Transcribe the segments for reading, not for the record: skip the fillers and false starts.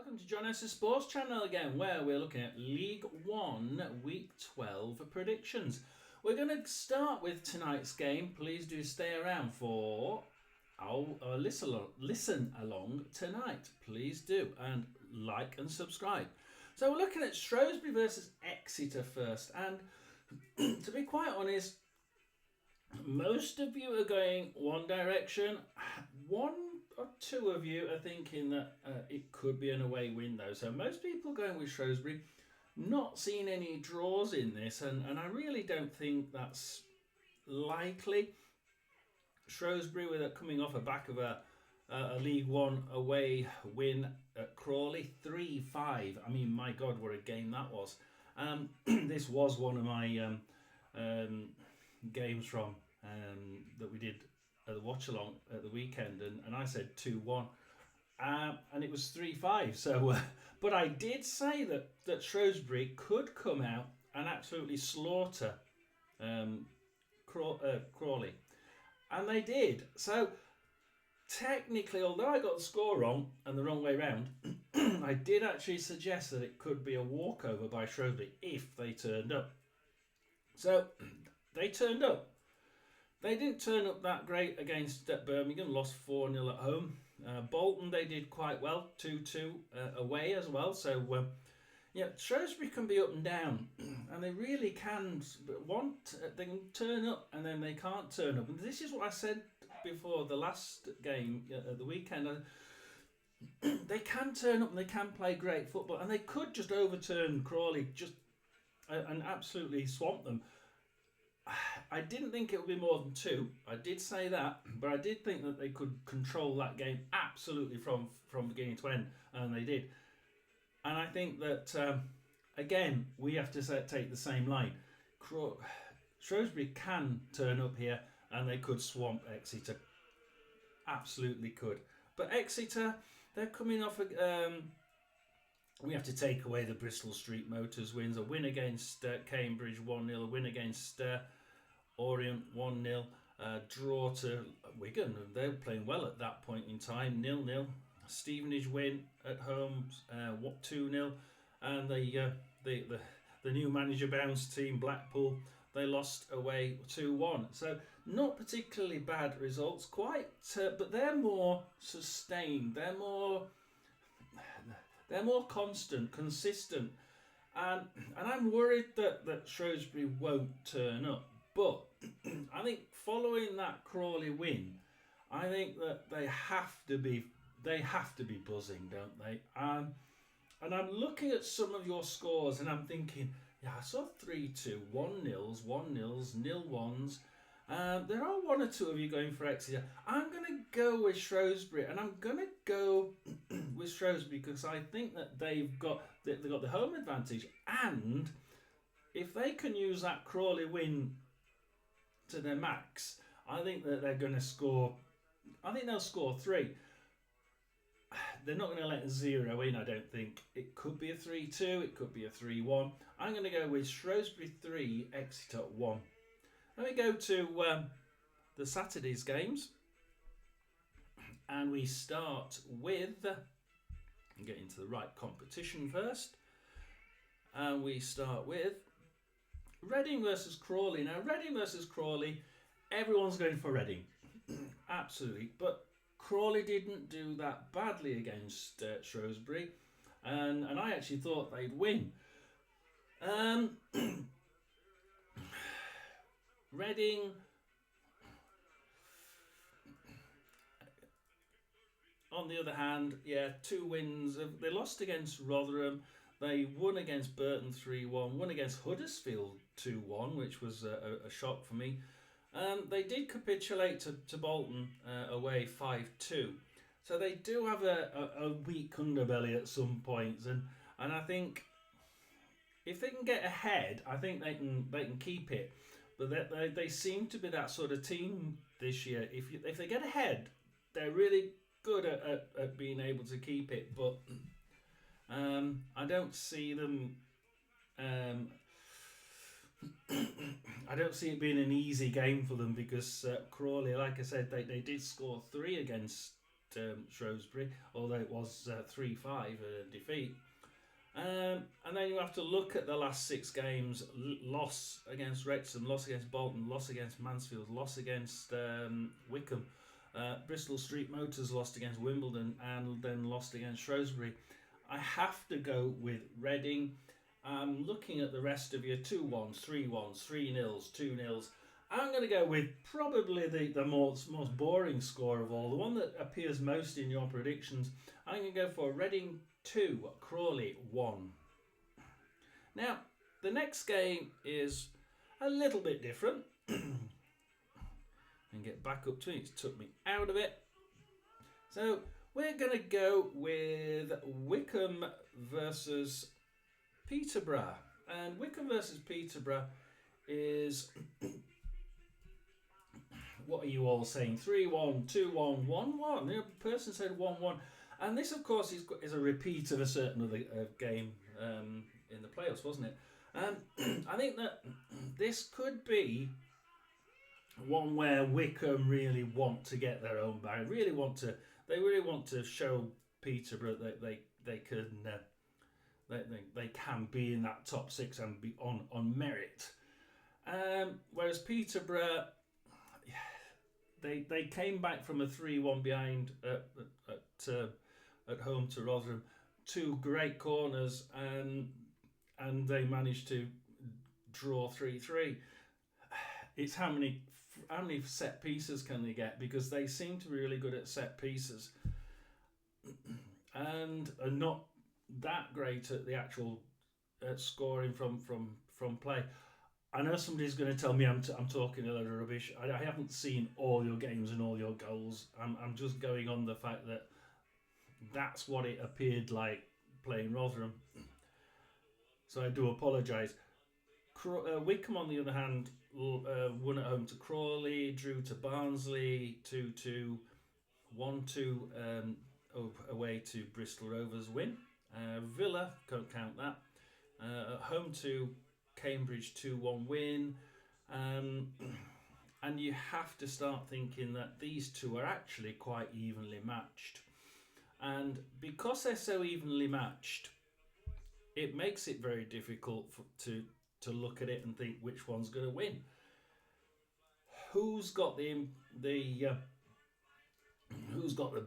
welcome to John S.'s Sports Channel again, where we're looking at League One Week 12 predictions. We're going to start with tonight's game. Please do stay around for our listen along tonight. Please do, and like and subscribe. So we're looking at Shrewsbury versus Exeter first, and to be quite honest, most of you are going one direction. One or two of you are thinking that it could be an away win, though. So most people going with Shrewsbury. Not seeing any draws in this, and I really don't think that's likely. Shrewsbury, with coming off the back of a League One away win at Crawley, 3-5. I mean, my God, what a game that was. This was one of my games from that we did at the watch along at the weekend, and I said 2-1, and it was 3-5. So, but I did say that Shrewsbury could come out and absolutely slaughter Crawley, and they did. So technically, although I got the score wrong and the wrong way round, I did actually suggest that it could be a walkover by Shrewsbury if they turned up. So they turned up. They didn't turn up that great against Birmingham, lost 4-0 at home. Bolton, they did quite well, 2-2 away as well. So, Shrewsbury can be up and down, and they really can. They can turn up and then they can't turn up. And this is what I said before the last game at the weekend. They can turn up and they can play great football, and they could just overturn Crawley and absolutely swamp them. I didn't think it would be more than 2. I did say that, but I did think that they could control that game absolutely from beginning to end, and they did. And I think that, again, we have to take the same line. Shrewsbury can turn up here, and they could swamp Exeter. Absolutely could. But Exeter, they're coming off we have to take away the Bristol Street Motors wins. A win against Cambridge 1-0, a win against Orient 1-0, draw to Wigan. They were playing well at that point in time, 0-0. Stevenage win at home, 2-0, and the new manager bounce team Blackpool, they lost away 2-1. So not particularly bad results, but they're more sustained. They're more constant, consistent, and I'm worried that Shrewsbury won't turn up. But I think following that Crawley win, I think that they have to be buzzing, don't they? And I'm looking at some of your scores, and I'm thinking, yeah, I saw 3-2, 1-0s, 1-0s, 0-1s. There are one or two of you going for Exeter. I'm going to go with Shrewsbury, and I'm going to go with Shrewsbury because I think that they've got the home advantage, and if they can use that Crawley win to their max, I think that they're going to score. I think they'll score 3. They're not going to let 0 in, I don't think. It could be a 3-2, it could be a 3-1. I'm going to go with Shrewsbury 3, Exeter 1. Let me go to the Saturday's games. And we start with, get into the right competition first. And we start with Reading versus Crawley. Now, Reading versus Crawley, everyone's going for Reading. Absolutely. But Crawley didn't do that badly against Shrewsbury. And I actually thought they'd win. Reading, on the other hand, 2 wins. They lost against Rotherham. They won against Burton 3-1. Won against Huddersfield 2-1, which was a shock for me. They did capitulate to Bolton away 5-2. So they do have a weak underbelly at some points, and I think if they can get ahead, I think they can keep it. But they seem to be that sort of team this year. If they get ahead, they're really good at being able to keep it. But I don't see them. I don't see it being an easy game for them because Crawley, like I said, they did score 3 against Shrewsbury, although it was 3-5 defeat. And then you have to look at the last 6 games: loss against Wrexham, loss against Bolton, loss against Mansfield, loss against Wycombe. Bristol Street Motors lost against Wimbledon and then lost against Shrewsbury. I have to go with Reading. I'm looking at the rest of your 2-1s, 3-1s, 3-0s, 2-0s. I'm going to go with probably the most boring score of all, the one that appears most in your predictions. I'm going to go for Reading 2, Crawley 1. Now, the next game is a little bit different. And get back up to it. It's took me out of it. So we're going to go with Wycombe versus Peterborough. And Wycombe versus Peterborough is... What are you all saying? 3-1, 2-1, 1-1. The person said 1-1. And this, of course, is a repeat of a certain other game in the playoffs, wasn't it? I think that this could be one where Wycombe really want to get their own back. They really want to show Peterborough that they can be in that top 6 and be on merit. Whereas Peterborough, they came back from a 3-1 behind at home to Rotherham, 2 great corners, and they managed to draw 3-3. It's how many set pieces can they get, because they seem to be really good at set pieces and are not that great at the actual scoring from play. I know somebody's going to tell me I'm talking a load of rubbish. I haven't seen all your games and all your goals. I'm just going on the fact that that's what it appeared like playing Rotherham. So I do apologise. Wycombe, on the other hand, won at home to Crawley, drew to Barnsley 2-2, 1-2 away to Bristol Rovers win. Villa, can't count that. At home to Cambridge 2-1 win. And you have to start thinking that these two are actually quite evenly matched. And because they're so evenly matched, it makes it very difficult to look at it and think which one's going to win. Who's got the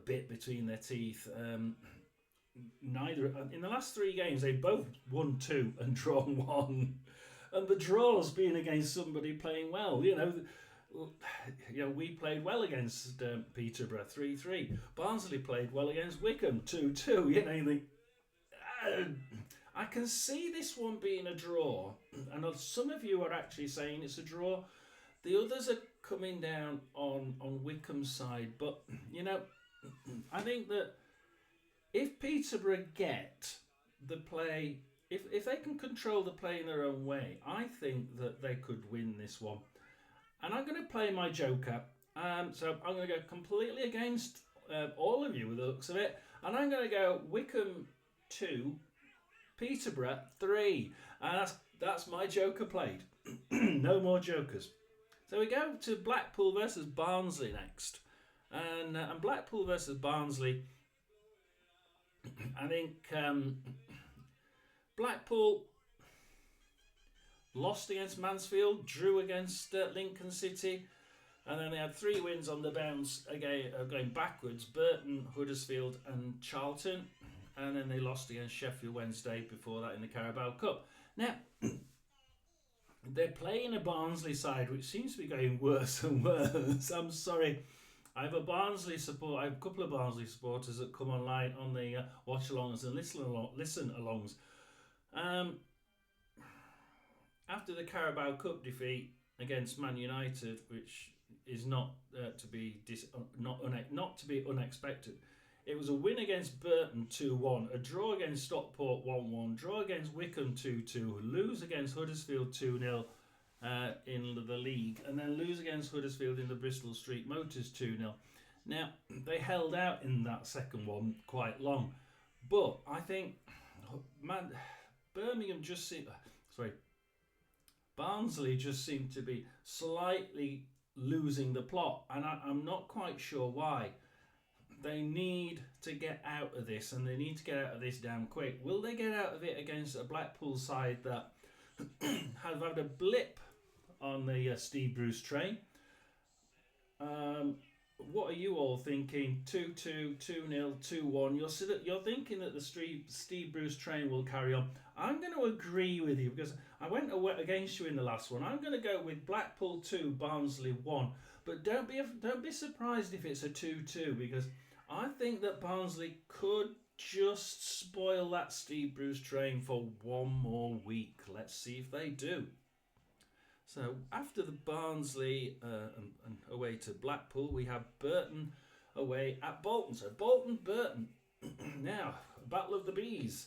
bit between their teeth? Neither. In the last 3 games, they both won 2 and drawn 1, and the draws being against somebody playing well. We played well against Peterborough 3-3. Barnsley played well against Wycombe 2-2. You think, I can see this one being a draw, and some of you are actually saying it's a draw. The others are coming down on Wycombe's side, but I think that if Peterborough get the play, if they can control the play in their own way, I think that they could win this one. And I'm going to play my joker. So I'm going to go completely against all of you with the looks of it, and I'm going to go Wycombe 2. Peterborough 3, and that's my joker played. No more jokers. So we go to Blackpool versus Barnsley next, and Blackpool versus Barnsley. I think Blackpool lost against Mansfield, drew against Lincoln City, and then they had 3 wins on the bounce again, going backwards: Burton, Huddersfield, and Charlton. And then they lost against Sheffield Wednesday before that in the Carabao Cup. Now, they're playing a Barnsley side which seems to be going worse and worse. I'm sorry. I have a couple of Barnsley supporters that come online on the watch-alongs and listen-alongs. After the Carabao Cup defeat against Man United, which is not to be unexpected, it was a win against Burton 2-1, a draw against Stockport 1-1, draw against Wycombe 2-2, lose against Huddersfield 2-0 in the league, and then lose against Huddersfield in the Bristol Street Motors 2-0. Now, they held out in that second one quite long, but I think Barnsley just seemed to be slightly losing the plot, and I'm not quite sure why. they need to get out of this, and they need to get out of this damn quick. Will they get out of it against a Blackpool side that have had a blip on the Steve Bruce train? What are you all thinking? 2-2, 2-0, 2-1. You're thinking that the Steve Bruce train will carry on. I'm going to agree with you because I went against you in the last one. I'm going to go with Blackpool 2, Barnsley 1. But don't be surprised if it's a 2-2 because I think that Barnsley could just spoil that Steve Bruce train for one more week. Let's see if they do. So after the Barnsley and away to Blackpool, we have Burton away at Bolton. So Bolton, Burton. Now, Battle of the Bees.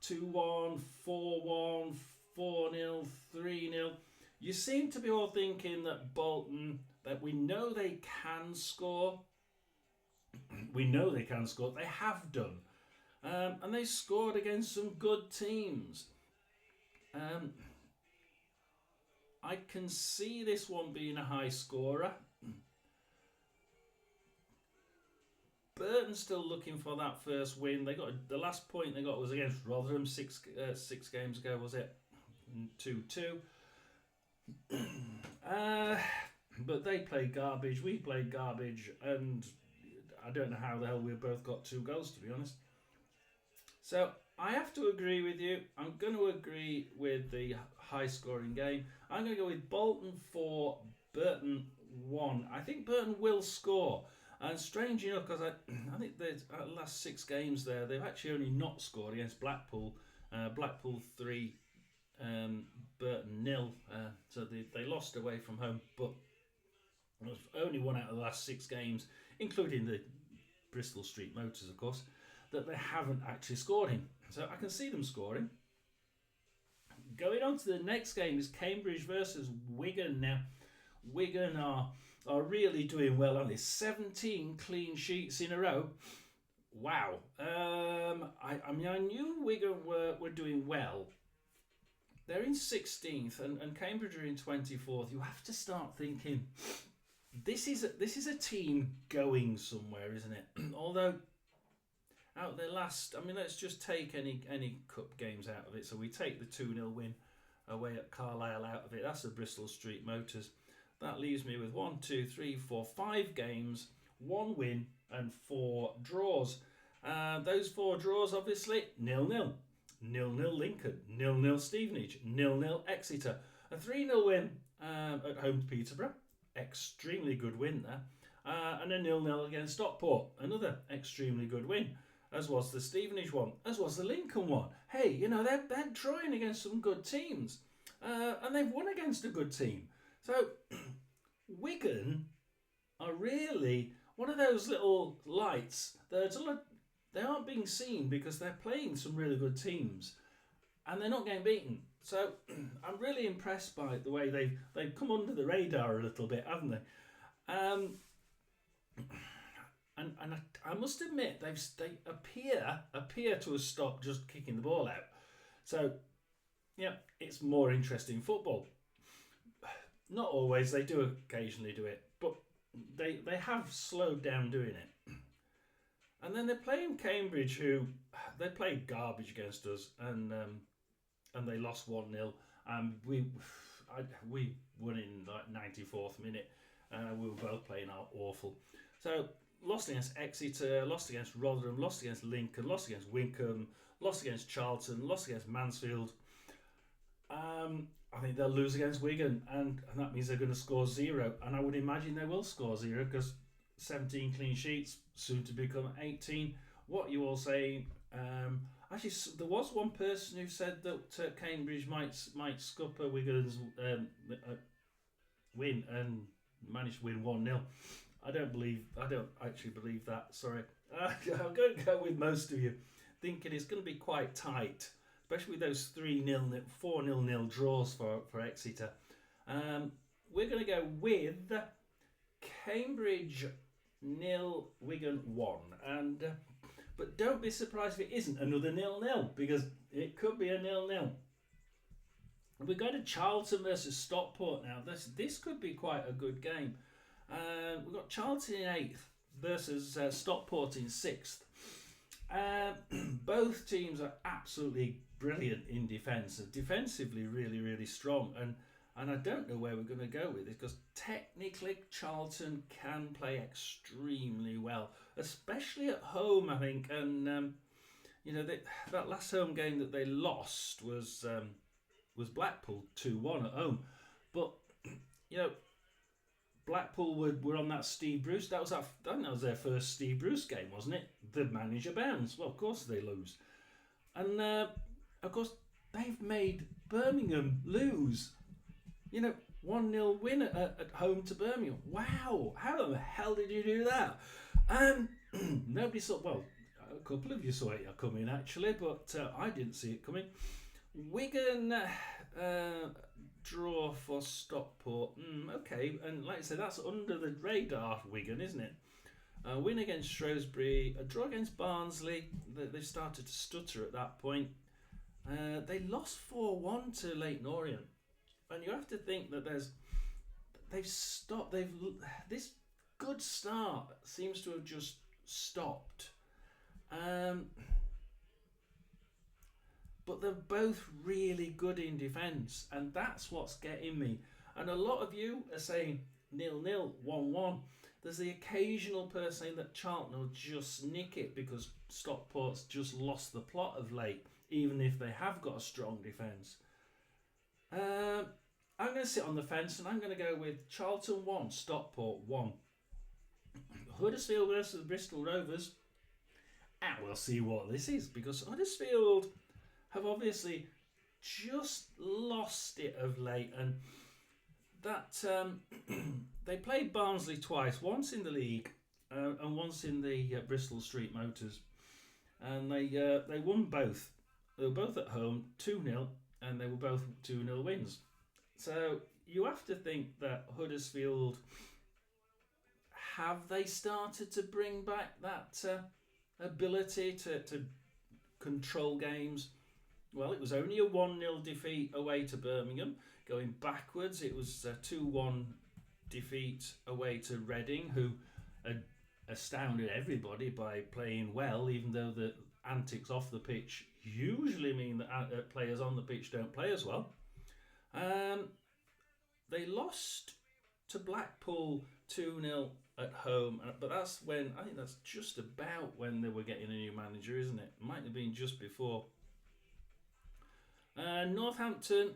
2-1, 4-1, 4-0, 3-0. You seem to be all thinking that Bolton, that we know they can score. We know they can score. They have done. And they scored against some good teams. I can see this one being a high scorer. Burton's still looking for that first win. They got the last point they got was against Rotherham six games ago, was it? 2-2. But they played garbage. We played garbage, and I don't know how the hell we both got 2 goals, to be honest. So I have to agree with you. I'm going to agree with the high-scoring game. I'm going to go with Bolton 4, Burton 1. I think Burton will score. And strange enough, because I think the last 6 games there, they've actually only not scored against Blackpool. Blackpool 3, Burton 0. So they lost away from home, but it was only 1 out of the last 6 games, including the Bristol Street Motors, of course, that they haven't actually scored in. So I can see them scoring. Going on to the next game is Cambridge versus Wigan. Now, Wigan are really doing well on this. 17 clean sheets in a row. Wow. I mean, I knew Wigan were doing well. They're in 16th and Cambridge are in 24th. You have to start thinking, this is a team going somewhere, isn't it? Although, out their last, I mean, let's just take any cup games out of it. So we take the 2-0 win away at Carlisle out of it. That's the Bristol Street Motors. That leaves me with 1, 2, 3, 4, 5 games, 1 win and 4 draws. Those 4 draws, obviously, 0-0. 0-0 Lincoln, 0-0 Stevenage, 0-0 Exeter. A 3-0 win at home to Peterborough. Extremely good win there. And a 0-0 against Stockport. Another extremely good win. As was the Stevenage one, as was the Lincoln one. Hey, you know, they're drawing against some good teams. And they've won against a good team. So, Wigan are really one of those little lights that they aren't being seen because they're playing some really good teams. And they're not getting beaten. So, I'm really impressed by the way they've come under the radar a little bit, haven't they? And I must admit, they appear to have stopped just kicking the ball out. So, yeah, it's more interesting football. Not always, they do occasionally do it, but they have slowed down doing it. And then they're playing Cambridge, who they played garbage against us, and they lost 1-0. And we won in like 94th minute. We were both playing awful. So, lost against Exeter, lost against Rotherham, lost against Lincoln, lost against Wycombe, lost against Charlton, lost against Mansfield. I think they'll lose against Wigan, and that means they're going to score 0. And I would imagine they will score 0 because 17 clean sheets, soon to become 18. What are you all saying? Actually, there was one person who said that Cambridge might scupper Wigan's win and manage to win 1-0. I don't actually believe that, sorry. I'm going to go with most of you, thinking it's going to be quite tight, especially with those 3-0, 4-0 draws for Exeter. We're going to go with Cambridge 0, Wigan 1. But don't be surprised if it isn't another 0-0, because it could be a 0-0. We go to Charlton versus Stockport now. This could be quite a good game. We've got Charlton in 8th. versus Stockport in 6th. Both teams are absolutely brilliant in defence, defensively really, really strong, and I don't know where we're going to go with it, because technically Charlton can play extremely well, especially at home, I think. And that last home game that they lost was Blackpool 2-1 at home, but you know Blackpool were on that Steve Bruce. That was their first Steve Bruce game, wasn't it? The manager bounce. Well, of course they lose, and of course they've made Birmingham lose. 1-0 win at home to Birmingham. Wow, how the hell did you do that? Nobody saw. Well, a couple of you saw it coming actually, but I didn't see it coming. Wigan draw for Stockport. Okay, and like I say, that's under the radar, Wigan, isn't it? Win against Shrewsbury, a draw against Barnsley. They started to stutter at that point. They lost 4-1 to Leyton Orient, and you have to think that they've stopped. This good start seems to have just stopped. But they're both really good in defence, and that's what's getting me. And a lot of you are saying 0-0, 1-1. There's the occasional person saying that Charlton will just nick it because Stockport's just lost the plot of late, even if they have got a strong defence. I'm going to sit on the fence, and I'm going to go with Charlton 1, Stockport 1. Huddersfield versus Bristol Rovers. And we'll see what this is, because Huddersfield have obviously just lost it of late, and that they played Barnsley twice, once in the league and once in the Bristol Street Motors, and they won both. They were both at home, 2-0, and they were both 2-0 wins. So you have to think that Huddersfield, have they started to bring back that ability to control games? Well, it was only a 1-0 defeat away to Birmingham. Going backwards, it was a 2-1 defeat away to Reading, who astounded everybody by playing well, even though the antics off the pitch usually mean that players on the pitch don't play as well. They lost to Blackpool 2-0 at home, but I think that's just about when they were getting a new manager, isn't it? Might have been just before. Northampton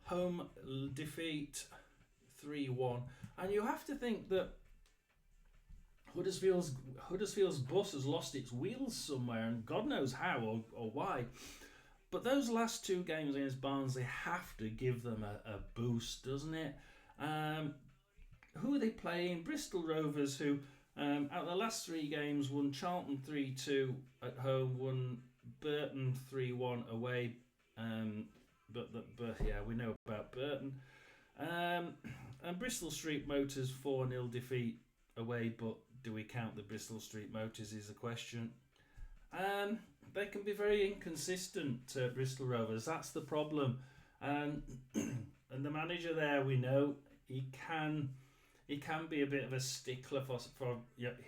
home defeat 3-1, and you have to think that Huddersfield's bus has lost its wheels somewhere, and God knows how or why. But those last two games against Barnsley have to give them a boost, doesn't it? Who are they playing? Bristol Rovers, who out of the last three games won Charlton 3-2 at home, won Burton 3-1 away. But yeah, we know about Burton. And Bristol Street Motors 4-0 defeat away, but do we count the Bristol Street Motors is a question. They can be very inconsistent, Bristol Rovers. That's the problem. And the manager there, we know, he can be a bit of a stickler for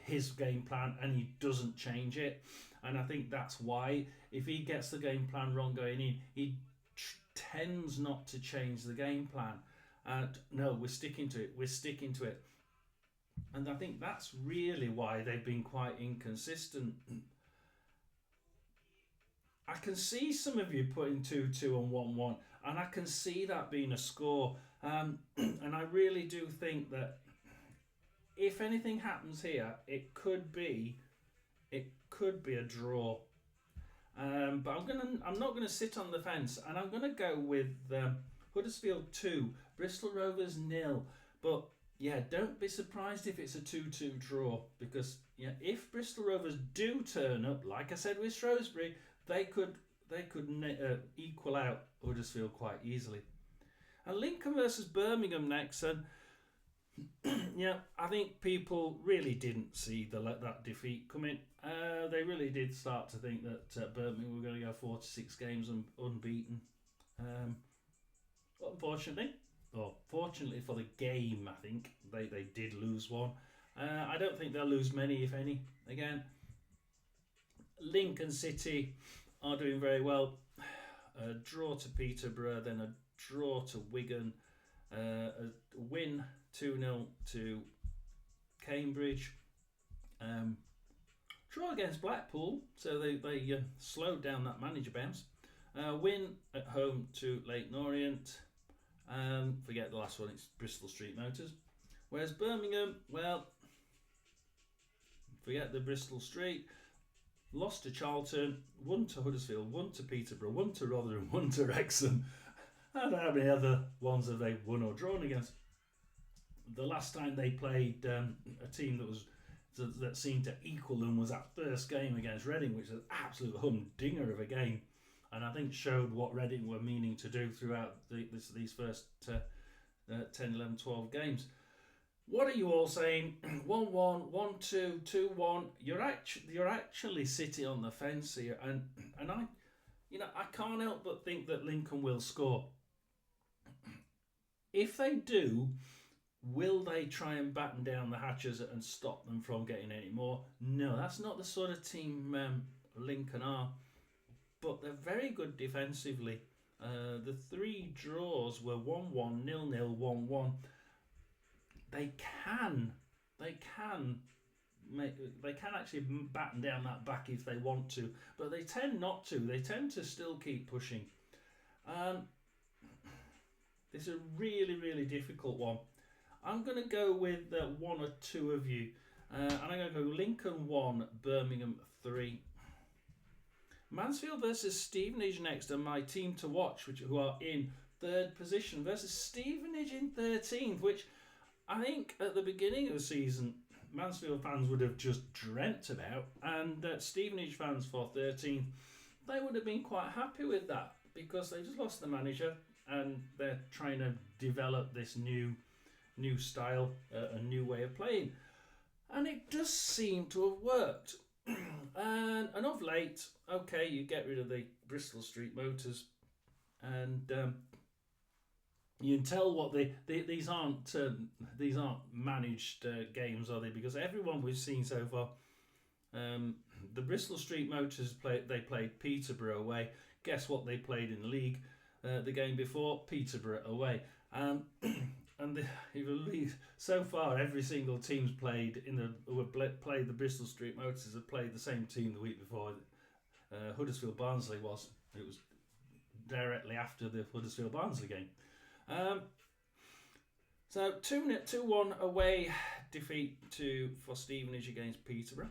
his game plan, and he doesn't change it. And I think that's why, if he gets the game plan wrong going in, he tends not to change the game plan. No, we're sticking to it. And I think that's really why they've been quite inconsistent. I can see some of you putting 2-2 and 1-1, and I can see that being a score. And I really do think that if anything happens here, it could be a draw. But I'm not gonna sit on the fence, and I'm gonna go with Huddersfield 2, Bristol Rovers 0. But yeah, don't be surprised if it's a 2-2 draw, because if Bristol Rovers do turn up, like I said with Shrewsbury, they could equal out Huddersfield quite easily. And Lincoln versus Birmingham next, and I think people really didn't see that defeat coming. They really did start to think that Birmingham were going to go 4 to 6 games unbeaten. Fortunately for the game, I think they did lose one. I don't think they'll lose many, if any. Again, Lincoln City are doing very well. A draw to Peterborough, then a draw to Wigan, a win 2-0 to Cambridge, draw against Blackpool, so they slowed down that manager bounce. Win at home to Leyton Orient. Forget the last one, it's Bristol Street Motors. Whereas Birmingham, well, forget the Bristol Street. Lost to Charlton, won to Huddersfield, won to Peterborough, won to Rotherham, won to Wrexham. And how many other ones have they won or drawn against? The last time they played a team that seemed to equal them was that first game against Reading, which was an absolute humdinger of a game, and I think showed what Reading were meaning to do throughout these first 10, 11, 12 games. What are you all saying? 1-1, 1-2, 2-1. You're actually sitting on the fence here, and I can't help but think that Lincoln will score. If they do, will they try and batten down the hatches and stop them from getting any more? No, that's not the sort of team Lincoln are. But they're very good defensively. The 3 draws were 1-1, 0-0, 1-1. They can actually batten down that back if they want to, but they tend not to. They tend to still keep pushing. This is a really, really difficult one. I'm going to go with one or two of you. And I'm going to go Lincoln 1, Birmingham 3. Mansfield versus Stevenage next, and my team to watch, who are in 3rd position, versus Stevenage in 13th, which I think at the beginning of the season, Mansfield fans would have just dreamt about, and Stevenage fans for 13th, they would have been quite happy with that, because they just lost the manager, and they're trying to develop this new style, a new way of playing. And it does seem to have worked. And of late, okay, you get rid of the Bristol Street Motors, and you can tell what these aren't managed games, are they? Because everyone we've seen so far, the Bristol Street Motors played Peterborough away. Guess what they played in the league? The game before, Peterborough away. And so far, every single team's played played the Bristol Street Motors have played the same team the week before. Huddersfield Barnsley was directly after the Huddersfield Barnsley game. So 2-1 away defeat for Stevenage against Peterborough.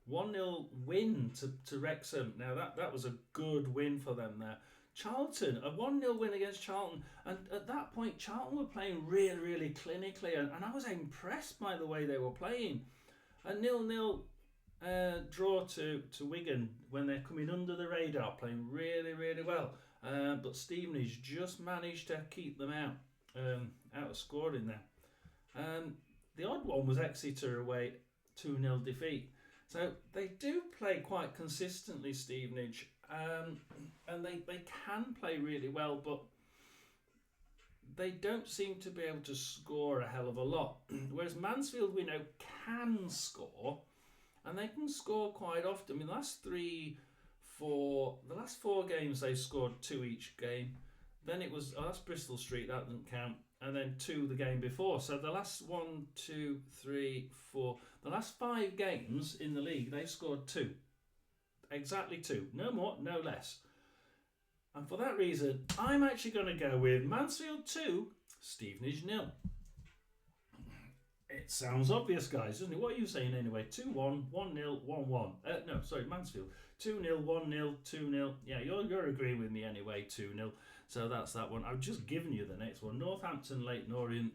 1-0 win to Wrexham. Now that was a good win for them there. Charlton, a 1-0 win against Charlton, and at that point Charlton were playing really, really clinically, and I was impressed by the way they were playing. A 0-0 draw to Wigan when they're coming under the radar, playing really, really well. But Stevenage just managed to keep them out of scoring there. The odd one was Exeter away, 2-0 defeat. So they do play quite consistently, Stevenage, and they can play really well, but they don't seem to be able to score a hell of a lot. Whereas Mansfield, we know, can score, and they can score quite often. I mean, the last four games they scored 2 each game. Then it was that's Bristol Street, that doesn't count, and then 2 the game before. So the last 1, 2, 3, 4, the last 5 games in the league they scored 2, exactly 2, no more, no less. And for that reason, I'm actually going to go with Mansfield 2, Stevenage 0. It sounds obvious, guys, doesn't it? What are you saying anyway? 2-1, 1-0, 1-1. No, sorry, Mansfield. 2-0, 1-0, 2-0. Yeah, you're agreeing with me anyway, 2-0. So that's that one. I've just given you the next one. Northampton, Leyton Orient.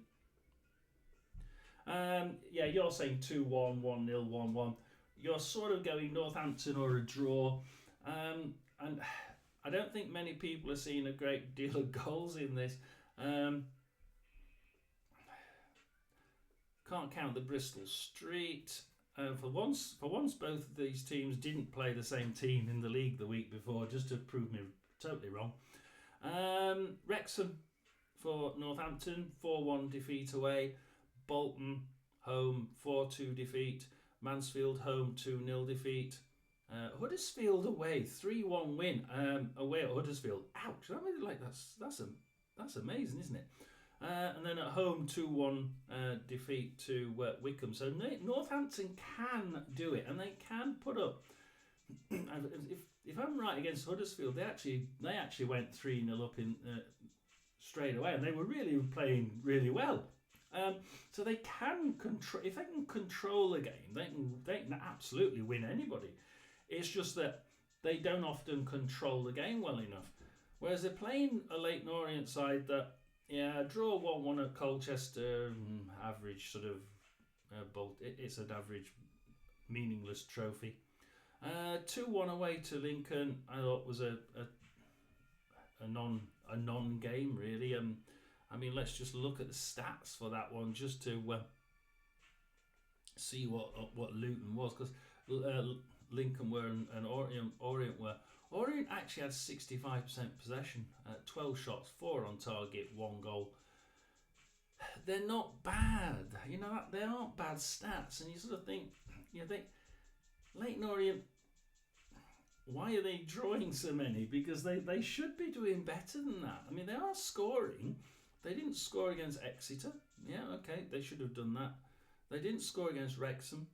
Yeah, you're saying 2-1, 1-0, 1-1. You're sort of going Northampton or a draw. And I don't think many people are seeing a great deal of goals in this. Can't count the Bristol Street. For once, both of these teams didn't play the same team in the league the week before, just to prove me totally wrong. Wrexham for Northampton, 4-1 defeat away. Bolton, home 4-2 defeat. Mansfield home 2-0 defeat. Huddersfield away 3-1 win away at Huddersfield. Ouch! I mean, like that's amazing, isn't it? And then at home 2-1 defeat to Wycombe. So Northampton can do it, and they can put up. If I'm right against Huddersfield, they actually went 3-0 up in straight away, and they were really playing really well. So they can control. If they can control a game, they can absolutely win anybody. It's just that they don't often control the game well enough. Whereas they're playing a Leyton Orient side that, draw 1-1 at Colchester, average sort of it's an average, meaningless trophy. 2-1 away to Lincoln, I thought was a non game really. I mean, let's just look at the stats for that one just to see what Luton was, because Lincoln were and Orient were. Orient actually had 65% possession, 12 shots, 4 on target, 1 goal. They're not bad, they aren't bad stats, and you sort of think, Leyton Orient, why are they drawing so many? Because they should be doing better than that. I mean, they are scoring. They didn't score against Exeter. Yeah, okay, they should have done that. They didn't score against Wrexham.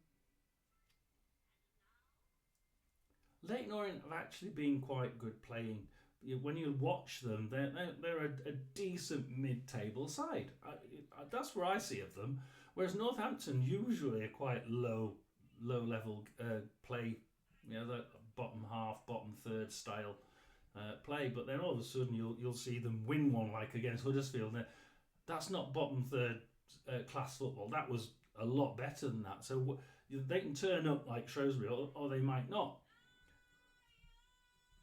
Leyton Orient have actually been quite good playing. When you watch them, they're a decent mid-table side. That's where I see of them. Whereas Northampton usually are quite low level play. The bottom half, bottom third style play. But then all of a sudden you'll see them win one, like against Huddersfield. Now, that's not bottom third class football. That was a lot better than that. So they can turn up like Shrewsbury, or they might not.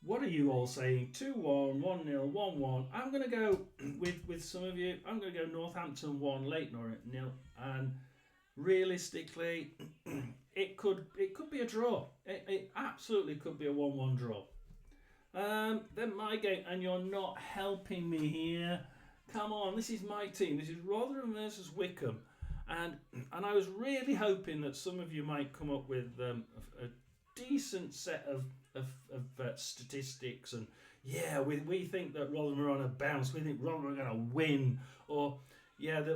What are you all saying? 2-1, 1-0, 1-1. I'm going to go with some of you. I'm going to go Northampton 1, Leyton Orient 0. And realistically, it could be a draw. It absolutely could be a 1-1 draw. Then my game, and you're not helping me here. Come on, this is my team. This is Rotherham versus Wycombe. And I was really hoping that some of you might come up with a decent set of statistics, and we think that Rotherham are on a bounce. We think Rotherham are going to win, or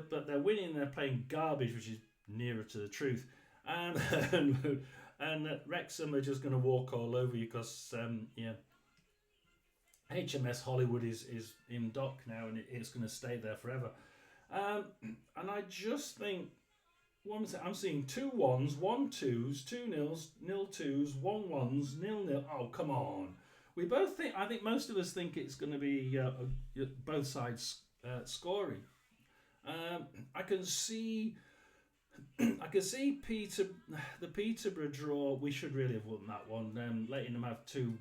but they're winning. They're playing garbage, which is nearer to the truth. And Wrexham are just going to walk all over you because HMS Hollywood is in dock now, and it's going to stay there forever. And I just think. I'm seeing 2 1s, 1 2s, 2 0s, 0 2s, 1 1s, 0 0. Oh, come on. We both think, I think most of us think it's going to be both sides scoring. I can see the Peterborough draw. We should really have won that one. Letting them have 2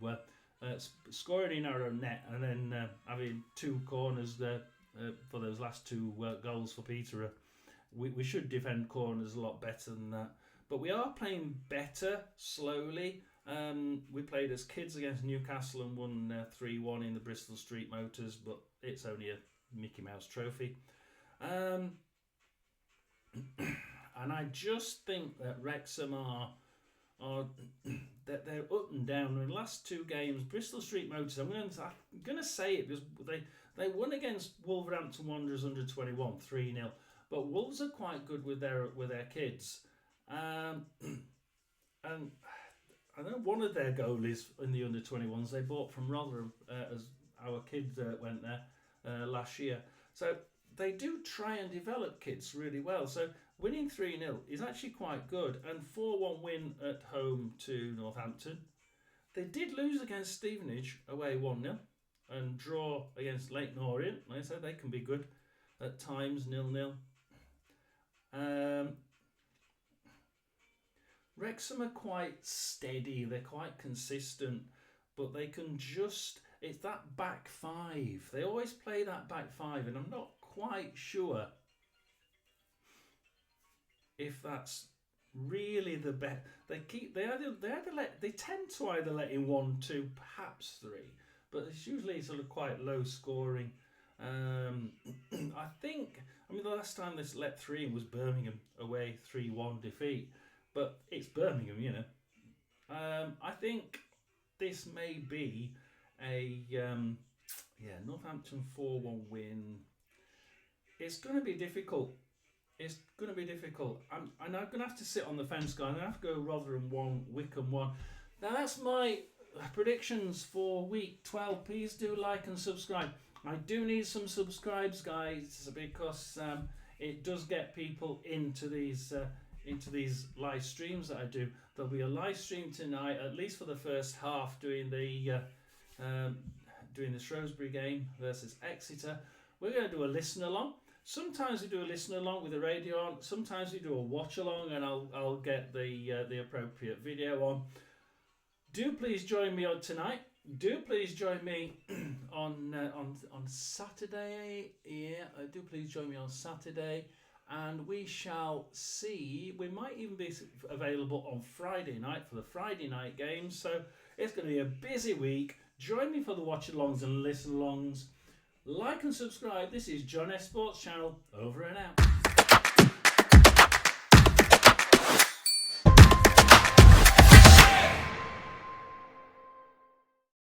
scoring in our own net, and then having 2 corners there for those last 2 goals for Peterborough. We should defend corners a lot better than that. But we are playing better, slowly. We played as kids against Newcastle and won 3-1 in the Bristol Street Motors, but it's only a Mickey Mouse trophy. And I just think that Wrexham are that they're up and down. In the last 2 games, Bristol Street Motors, I'm going to say it because they won against Wolverhampton Wanderers under 21 3-0. But Wolves are quite good with their kids, and I know one of their goalies in the under 21s they bought from Rotherham as our kid went there last year. So they do try and develop kids really well. So winning 3-0 is actually quite good, and 4-1 win at home to Northampton. They did lose against Stevenage away 1-0 and draw against Leyton Orient. Like I said, they can be good at times, 0-0. Wrexham are quite steady, they're quite consistent, but they can it's that back 5. They always play that back 5, and I'm not quite sure if that's really the best. They tend to either let in 1, 2, perhaps 3, but it's usually sort of quite low scoring. I think, the last time this let 3 in was Birmingham away 3-1 defeat, but it's Birmingham, you know. I think this may be a Northampton 4-1 win. It's going to be difficult. It's going to be difficult. I'm going to have to sit on the fence, guys. I'm going to have to go Rotherham 1, Wycombe 1. Now, that's my predictions for week 12. Please do like and subscribe. I do need some subscribes, guys, because it does get people into these live streams that I do. There'll be a live stream tonight, at least for the first half, doing the Shrewsbury game versus Exeter. We're going to do a listen along. Sometimes we do a listen along with the radio on. Sometimes we do a watch along, and I'll get the appropriate video on. Do please join me on tonight. Do please join me on Saturday. Yeah, do please join me on Saturday, and we shall see. We might even be available on Friday night for the Friday night games. So it's going to be a busy week. Join me for the watch-alongs and listen-alongs. Like and subscribe. This is John S Sports Channel. Over and out.